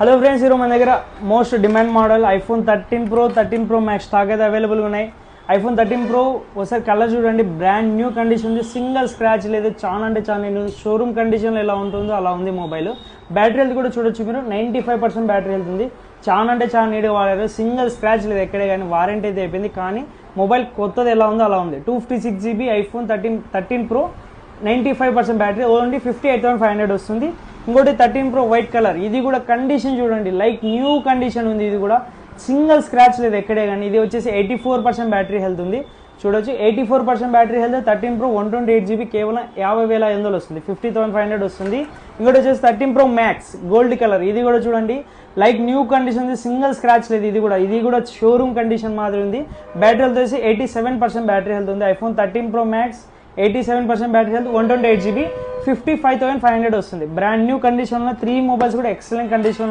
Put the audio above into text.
Hello friends, ఈరోజు మన దగ్గర most demand model iPhone 13 Pro 13 Pro Max stock అయితే అవైలబుల్గా ఉన్నాయి. ఐఫోన్ 13 Pro ఒకసారి కలర్ చూడండి, బ్రాండ్ న్యూ కండిషన్ ఉంది, సింగిల్ స్క్రాచ్ లేదు. చాలా అంటే చాలా నేను షోరూమ్ కండిషన్లో ఎలా ఉంటుందో అలా ఉంది మొబైల్. బ్యాటరీ హెల్త్ కూడా చూడొచ్చు మీరు, 95% బ్యాటరీ హెల్త్ ఉంది. చాలా అంటే చాలా నీట్గా వాడారు, సింగిల్ స్క్రాచ్ లేదు ఎక్కడే, కానీ వారంటీ అయితే అయిపోయింది. కానీ మొబైల్ కొత్తది ఎలా ఉందో అలా ఉంది. 256GB iPhone 13 Pro 95% battery, only 58,500 వస్తుంది. ఇంకోటి 13 Pro వైట్ కలర్, ఇది కూడా కండిషన్ చూడండి, లైక్ న్యూ కండిషన్ ఉంది. ఇది కూడా సింగిల్ స్క్రాచ్ లేదు ఎక్కడే, కానీ ఇది వచ్చేసి 84% బ్యాటరీ హెల్త్ ఉంది. చూడొచ్చు 84% బ్యాటరీ హెల్త్. 13 Pro 128GB కేవలం 50,500 వస్తుంది, 50,500 వస్తుంది. ఇంకోటి వచ్చేసి 13 Pro Max గోల్డ్ కలర్, ఇది కూడా చూడండి లైక్ న్యూ కండిషన్ ఉంది, సింగిల్ స్క్రాచ్ లేదు. ఇది కూడా షోరూమ్ కండిషన్ మాదిరి ఉంది. బ్యాటరీ హెల్త్ వచ్చేసి 87% బ్యాటరీ హెల్త్ ఉంది. IPhone 13 Pro Max 87% battery health, 128GB 55,500 వస్తుంది. బ్రాండ్ న్యూ కండిషన్ ఉన్న 3 మొబైల్స్ కూడా ఎక్సలెంట్ కండిషన్